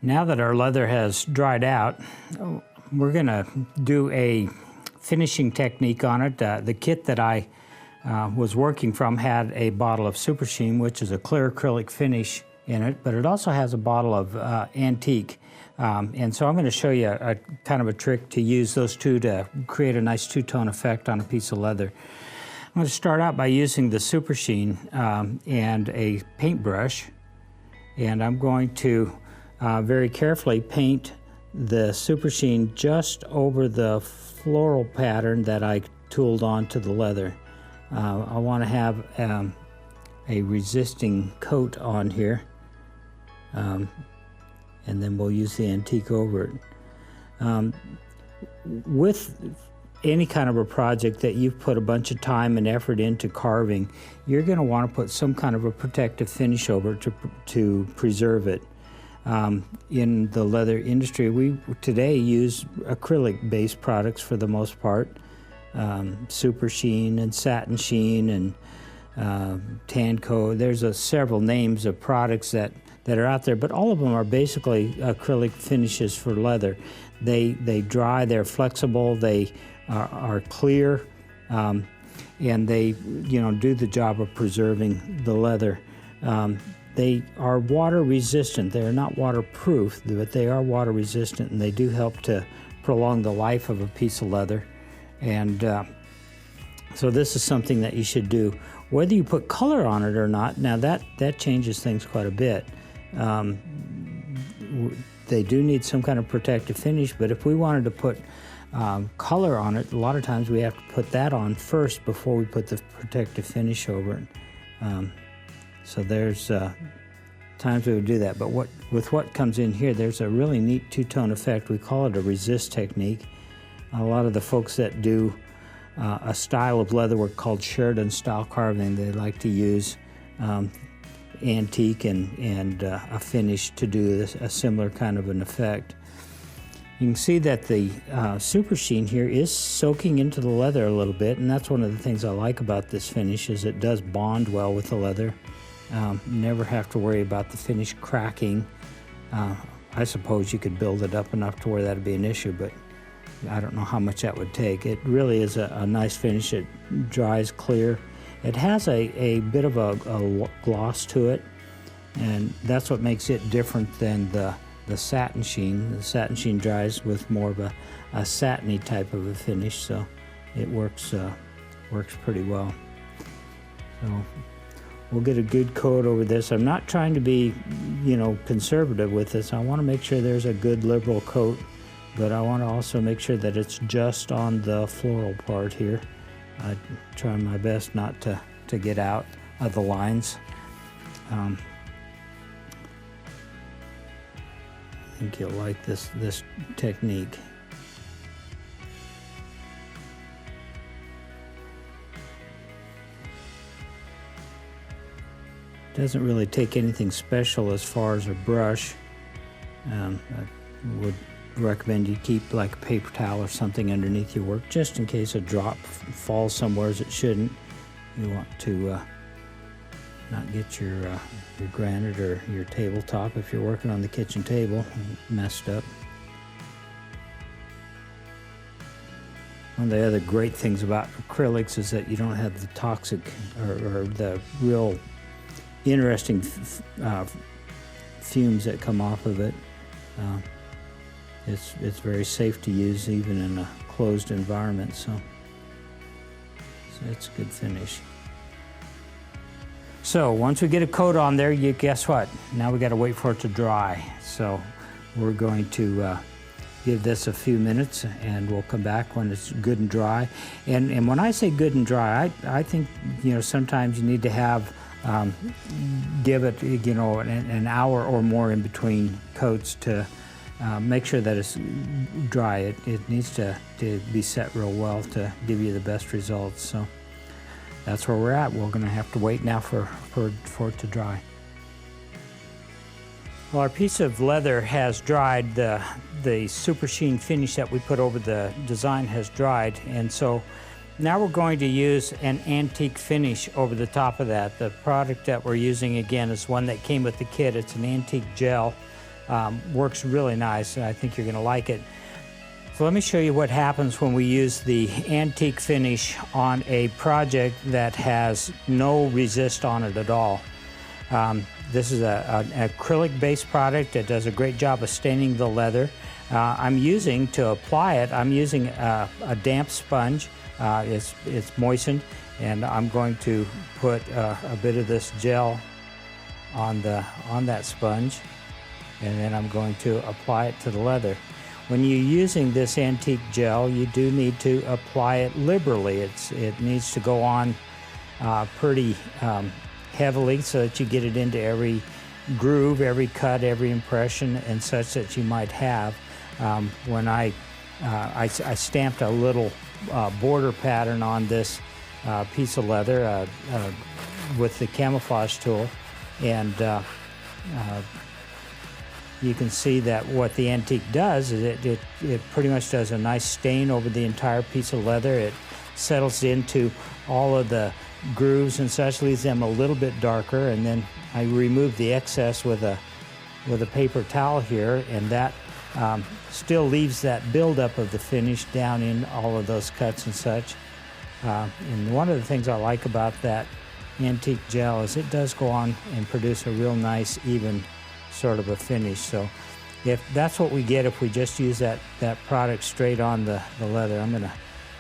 Now that our leather has dried out, we're going to do a finishing technique on it. The kit that I was working from had a bottle of Super Sheen, which is a clear acrylic finish in it, but it also has a bottle of antique. And so I'm going to show you a kind of a trick to use those two to create a nice two-tone effect on a piece of leather. I'm going to start out by using the Super Sheen and a paintbrush, and I'm going to very carefully paint the Super Sheen just over the floral pattern that I tooled onto the leather. I want to have a resisting coat on here, and then we'll use the antique over it. With any kind of a project that you've put a bunch of time and effort into carving, you're going to want to put some kind of a protective finish over it to preserve it. In the leather industry, we today use acrylic-based products for the most part. Super Sheen and Satin Sheen and Tanco. There's several names of products that are out there, but all of them are basically acrylic finishes for leather. They dry, they're flexible, they are clear, and they do the job of preserving the leather. They are water resistant. They are not waterproof, but they are water resistant, and they do help to prolong the life of a piece of leather. And so this is something that you should do. Whether you put color on it or not, now that changes things quite a bit. They do need some kind of protective finish, but if we wanted to put color on it, a lot of times we have to put that on first before we put the protective finish over it. So there's times we would do that, but with what comes in here, there's a really neat two-tone effect. We call it a resist technique. A lot of the folks that do a style of leatherwork called Sheridan style carving, they like to use antique and a finish to do a similar kind of an effect. You can see that the Super Sheen here is soaking into the leather a little bit, and that's one of the things I like about this finish is it does bond well with the leather. Never have to worry about the finish cracking. I suppose you could build it up enough to where that'd be an issue, but I don't know how much that would take. It really is a nice finish. It dries clear. It has a bit of a gloss to it, and that's what makes it different than the Satin Sheen. The Satin Sheen dries with more of a satiny type of a finish, so it works pretty well. So we'll get a good coat over this. I'm not trying to be, conservative with this. I want to make sure there's a good liberal coat, but I want to also make sure that it's just on the floral part here. I try my best not to get out of the lines. I think you'll like this technique. Doesn't really take anything special as far as a brush. I would recommend you keep like a paper towel or something underneath your work just in case a drop falls somewhere as it shouldn't. You want to not get your granite or your tabletop, if you're working on the kitchen table, messed up. One of the other great things about acrylics is that you don't have the toxic or the real interesting fumes that come off of it. It's very safe to use even in a closed environment, so it's a good finish. So once we get a coat on there, guess what? Now we got to wait for it to dry. So we're going to give this a few minutes, and we'll come back when it's good and dry. And when I say good and dry, I think sometimes you need to have give it an hour or more in between coats to make sure that it's dry. It needs to be set real well to give you the best results. So that's where we're at. We're going to have to wait now for it to dry. Well, our piece of leather has dried. The Super Sheen finish that we put over the design has dried, and so now we're going to use an antique finish over the top of that. The product that we're using, again, is one that came with the kit. It's an antique gel. works really nice, and I think you're going to like it. So let me show you what happens when we use the antique finish on a project that has no resist on it at all. This is an acrylic-based product that does a great job of staining the leather. To apply it, I'm using a damp sponge. It's moistened, and I'm going to put a bit of this gel on that sponge, and then I'm going to apply it to the leather. When you're using this antique gel, you do need to apply it liberally. It needs to go on pretty heavily so that you get it into every groove, every cut, every impression, and such that you might have. When I stamped a little border pattern on this piece of leather with the camouflage tool, and you can see that what the antique does is it pretty much does a nice stain over the entire piece of leather. It settles into all of the grooves and such, leaves them a little bit darker, and then I remove the excess with a paper towel here, and that still leaves that buildup of the finish down in all of those cuts and such. And one of the things I like about that antique gel is it does go on and produce a real nice, even sort of a finish. So if that's what we get if we just use that product straight on the leather. I'm going to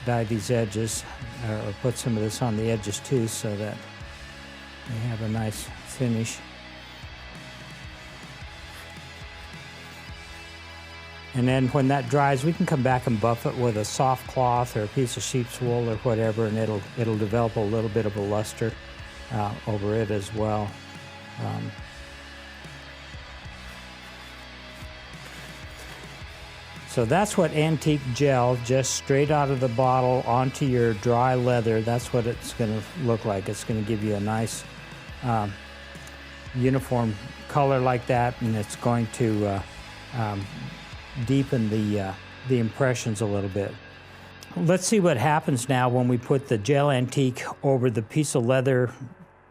dye these edges, or put some of this on the edges too, so that they have a nice finish. And then when that dries, we can come back and buff it with a soft cloth or a piece of sheep's wool or whatever, and it'll develop a little bit of a luster over it as well. So that's what antique gel, just straight out of the bottle onto your dry leather, that's what it's going to look like. It's going to give you a nice uniform color like that, and it's going to deepen the impressions a little bit. Let's see what happens now when we put the gel antique over the piece of leather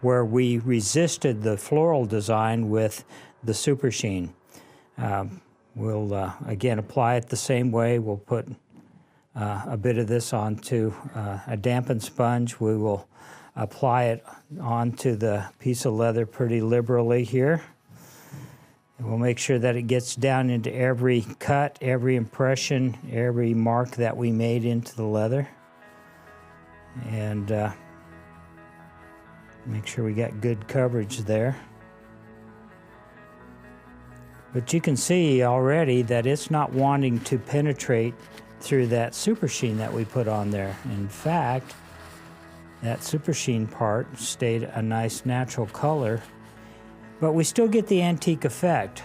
where we resisted the floral design with the super sheen. We'll again apply it the same way. We'll put a bit of this onto a dampened sponge. We will apply it onto the piece of leather pretty liberally here. And we'll make sure that it gets down into every cut, every impression, every mark that we made into the leather. And make sure we got good coverage there. But you can see already that it's not wanting to penetrate through that super sheen that we put on there. In fact, that super sheen part stayed a nice natural color, but we still get the antique effect.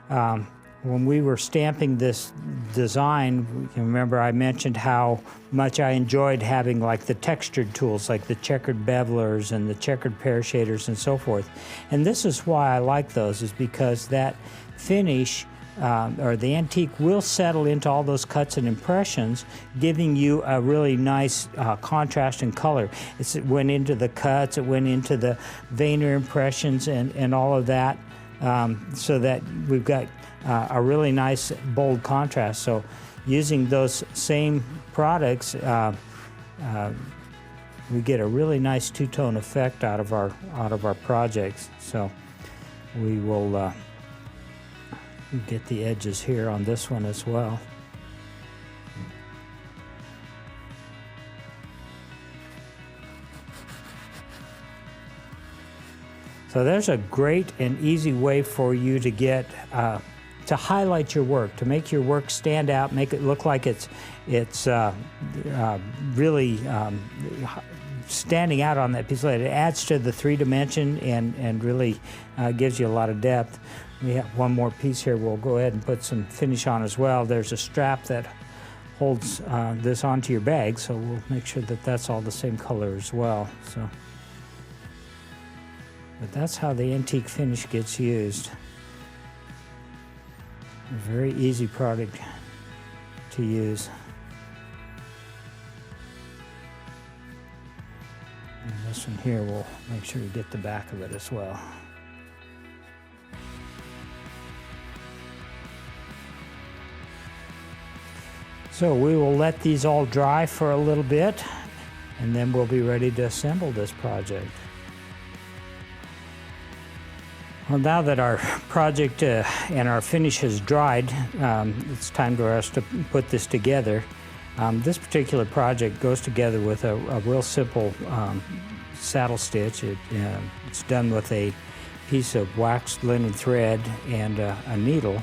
When we were stamping this design, you can remember I mentioned how much I enjoyed having like the textured tools, like the checkered bevelers and the checkered pear shaders and so forth. And this is why I like those, is because that finish or the antique will settle into all those cuts and impressions, giving you a really nice contrast in color. It went into the cuts, it went into the veinner impressions and all of that, so that we've got a really nice bold contrast. So using those same products, we get a really nice two-tone effect out of our projects. So we will get the edges here on this one as well. So there's a great and easy way for you to get to highlight your work, to make your work stand out, make it look like it's really standing out on that piece of leather. It adds to the 3-dimension and really gives you a lot of depth. We have one more piece here we'll go ahead and put some finish on as well. There's a strap that holds this onto your bag, so we'll make sure that that's all the same color as well. So, but that's how the antique finish gets used. A very easy product to use. And this one here, we'll make sure we get the back of it as well. So we will let these all dry for a little bit, and then we'll be ready to assemble this project. Well, now that our project and our finish has dried, it's time for us to put this together. This particular project goes together with a real simple saddle stitch. It's done with a piece of waxed linen thread and a needle.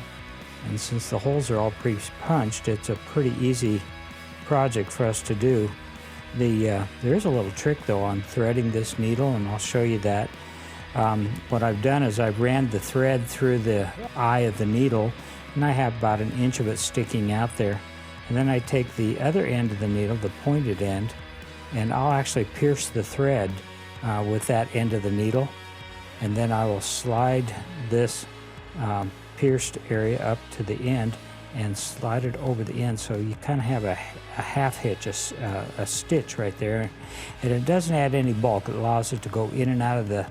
And since the holes are all pre-punched, it's a pretty easy project for us to do. There is a little trick though on threading this needle, and I'll show you that. What I've done is I've ran the thread through the eye of the needle, and I have about 1 inch of it sticking out there. And then I take the other end of the needle, the pointed end, and I'll actually pierce the thread with that end of the needle. And then I will slide this pierced area up to the end and slide it over the end, so you kind of have a half hitch, a stitch right there. And it doesn't add any bulk. It allows it to go in and out of the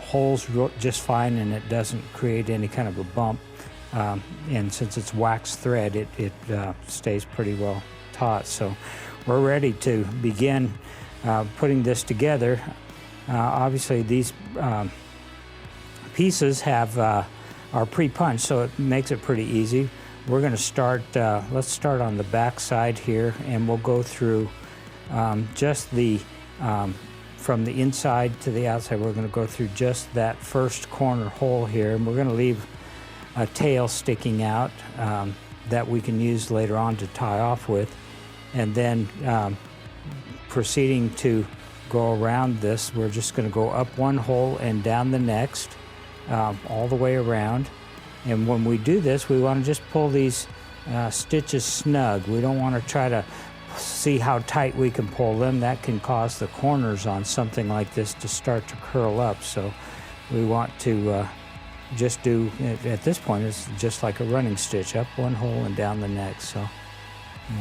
holes just fine, and it doesn't create any kind of a bump. And since it's waxed thread, it stays pretty well taut. So we're ready to begin putting this together. Obviously these pieces are pre-punched, so it makes it pretty easy. We're going to start, let's start on the back side here, and we'll go through just the, from the inside to the outside, we're going to go through just that first corner hole here, and we're going to leave a tail sticking out that we can use later on to tie off with. And then proceeding to go around this, we're just going to go up one hole and down the next, all the way around. And when we do this, we want to just pull these stitches snug. We don't want to try to see how tight we can pull them. That can cause the corners on something like this to start to curl up. So we want to just do, at this point, it's just like a running stitch, up one hole and down the next. So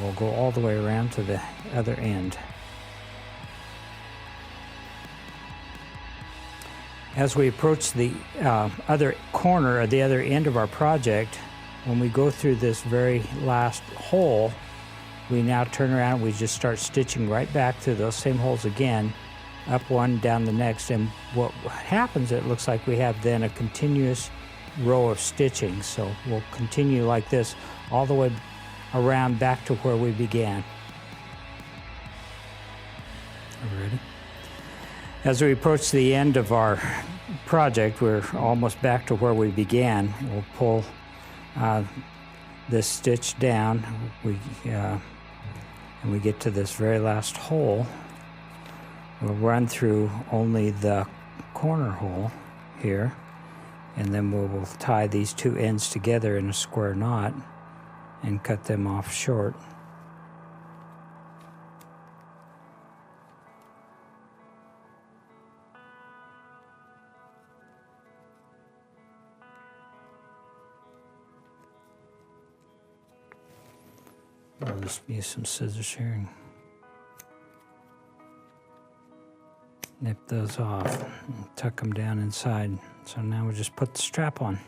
we'll go all the way around to the other end. As we approach the other corner or the other end of our project, when we go through this very last hole, we now turn around, we just start stitching right back through those same holes again, up one, down the next. And what happens, it looks like we have then a continuous row of stitching. So we'll continue like this all the way around back to where we began. Are we ready? As we approach the end of our project, we're almost back to where we began. We'll pull this stitch down, and we get to this very last hole. We'll run through only the corner hole here, and then we'll tie these two ends together in a square knot and cut them off short. I'll just use some scissors here and nip those off and tuck them down inside. So now we just put the strap on.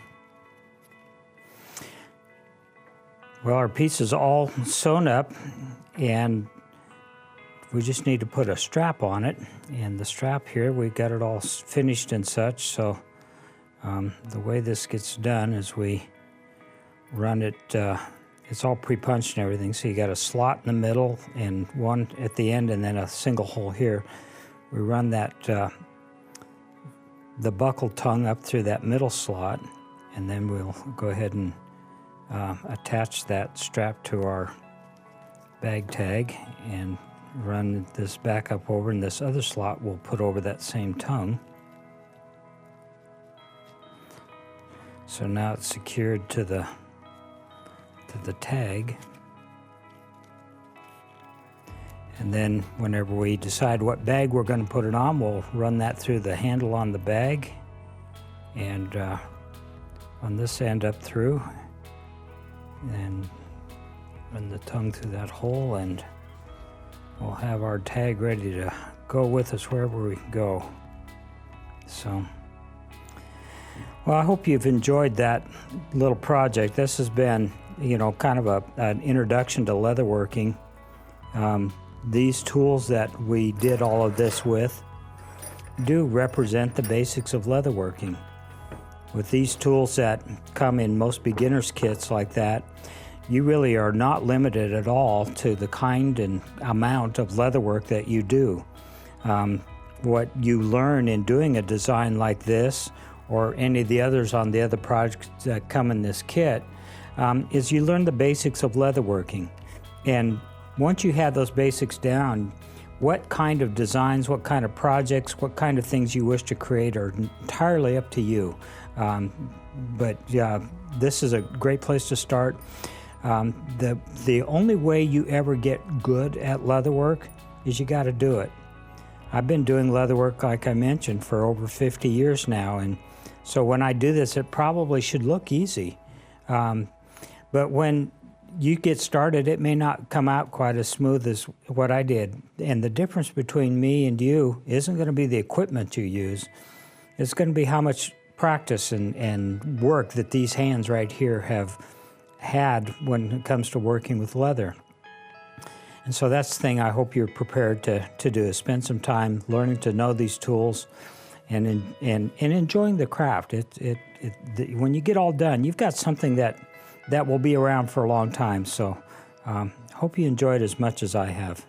Well, our piece is all sewn up, and we just need to put a strap on it. And the strap here, we've got it all finished and such. So the way this gets done is we run it, it's all pre-punched and everything, so you got a slot in the middle and one at the end and then a single hole here. We run that, the buckle tongue up through that middle slot, and then we'll go ahead and attach that strap to our bag tag and run this back up over, and this other slot we'll put over that same tongue. So now it's secured to the tag. And then whenever we decide what bag we're going to put it on, we'll run that through the handle on the bag and on this end up through, and run the tongue through that hole, and we'll have our tag ready to go with us wherever we go. So, well, I hope you've enjoyed that little project. This has been kind of an introduction to leatherworking. These tools that we did all of this with do represent the basics of leatherworking. With these tools that come in most beginners kits like that, you really are not limited at all to the kind and amount of leatherwork that you do. What you learn in doing a design like this, or any of the others on the other projects that come in this kit, is you learn the basics of leatherworking. And once you have those basics down, what kind of designs, what kind of projects, what kind of things you wish to create are entirely up to you. But this is a great place to start. The only way you ever get good at leatherwork is you got to do it. I've been doing leatherwork, like I mentioned, for over 50 years now, and so when I do this, it probably should look easy. But when you get started, it may not come out quite as smooth as what I did. And the difference between me and you isn't going to be the equipment you use. It's going to be how much practice and work that these hands right here have had when it comes to working with leather. And so that's the thing I hope you're prepared to do, is spend some time learning to know these tools and enjoying the craft. When you get all done, you've got something that will be around for a long time. So hope you enjoy it as much as I have.